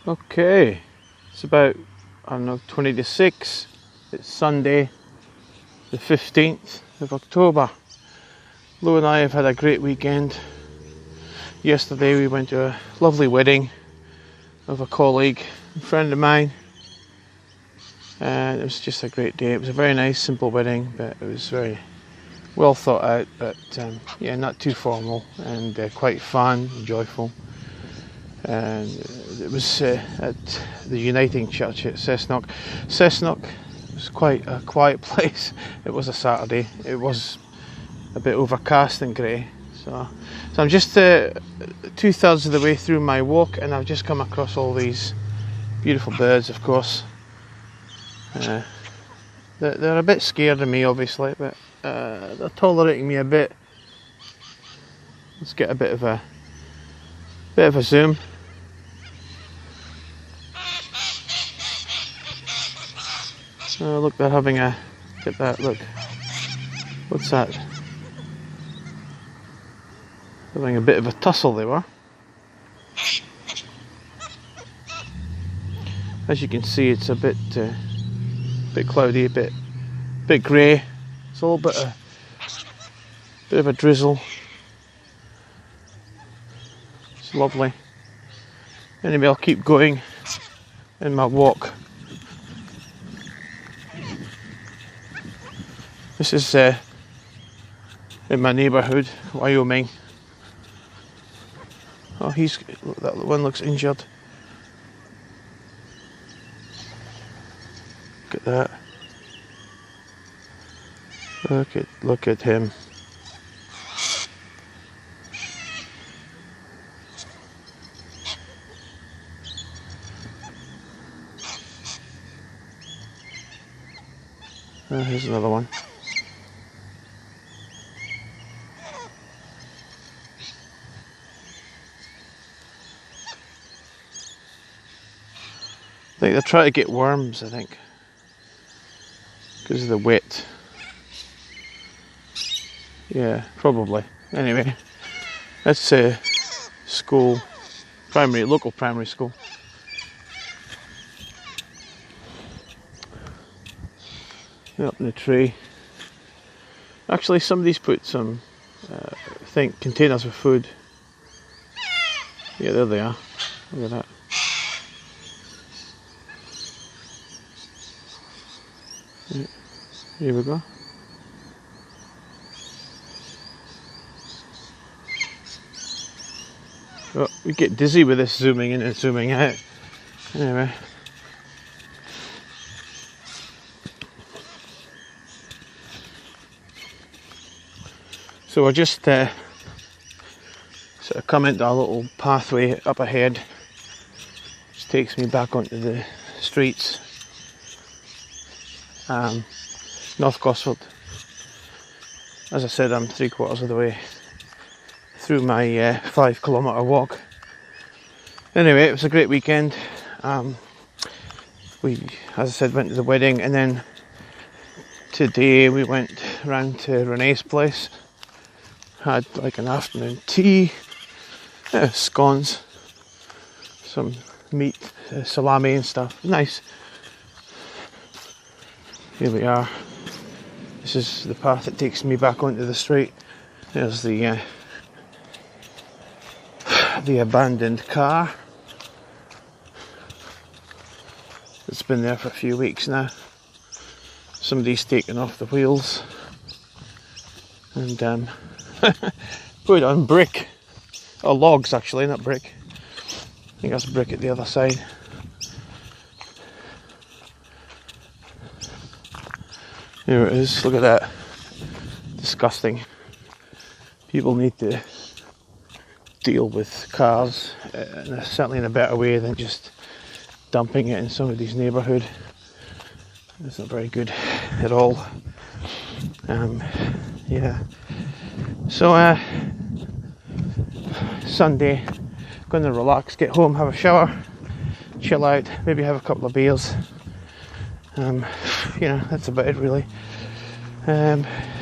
Okay, it's about, I don't know, 20 to 6. It's Sunday, the 15th of October. Lou and I have had a great weekend. Yesterday we went to a lovely wedding of a colleague, a friend of mine, and it was just a great day. It was a very nice, simple wedding, but it was very well thought out, but yeah, not too formal, and quite fun and joyful. And it was at the Uniting Church at Cessnock. Cessnock was quite a quiet place. It was a Saturday. It was a bit overcast and grey. So I'm just 2/3 of the way through my walk, and I've just come across all these beautiful birds. Of course, they're a bit scared of me, obviously, but they're tolerating me a bit. Let's get a bit of a zoom. Oh, look, they're having a, look at that, look. What's that? Having a bit of a tussle, they were. As you can see, it's a bit cloudy, a bit grey. It's a little bit of a drizzle. It's lovely. Anyway, I'll keep going in my walk. This is in my neighbourhood, Wyoming. Oh, that one looks injured. Look at that. Look at him. Here's another one. I think they're trying to get worms, I think, because of the wet. Yeah, probably. Anyway, that's a school, local primary school. Up in the tree. Actually, somebody's put some, I think, containers with food. Yeah, there they are. Look at that. Here we go. Oh, we get dizzy with this zooming in and zooming out. Anyway. So we're just sort of come into a little pathway up ahead, which takes me back onto the streets. North Gosford. As I said, I'm 3/4 of the way through my 5 kilometre walk. Anyway, it was a great weekend. We, as I said, went to the wedding, and then today we went round to Renee's place. Had like an afternoon tea, scones, some meat, salami and stuff. Nice. Here we are. This is the path that takes me back onto the street. There's the abandoned car. It's been there for a few weeks now. Somebody's taken off the wheels and put it on brick, or logs actually, not brick. I think that's brick at the other side. Here it is, look at that. Disgusting. People need to deal with cars, certainly in a better way than just dumping it in somebody's neighbourhood. It's not very good at all. Yeah. So Sunday, going to relax, get home, have a shower, chill out, maybe have a couple of beers. You know, that's about it really.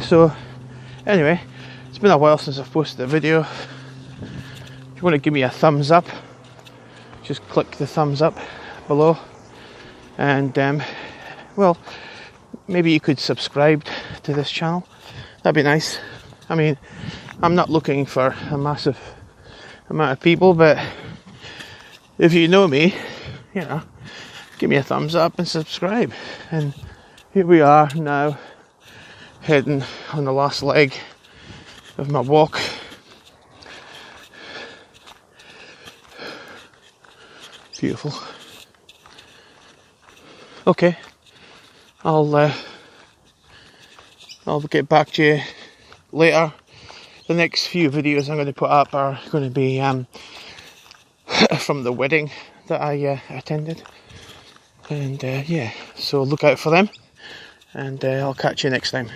So anyway, it's been a while since I've posted a video. If you want to give me a thumbs up, just click the thumbs up below, and well, maybe you could subscribe to this channel. That'd be nice. I mean, I'm not looking for a massive amount of people, but if you know me, you know, give me a thumbs up and subscribe. And here we are now, heading on the last leg of my walk. Beautiful. Okay, I'll get back to you later. The next few videos I'm going to put up are going to be from the wedding that I attended, and yeah, so look out for them, and I'll catch you next time.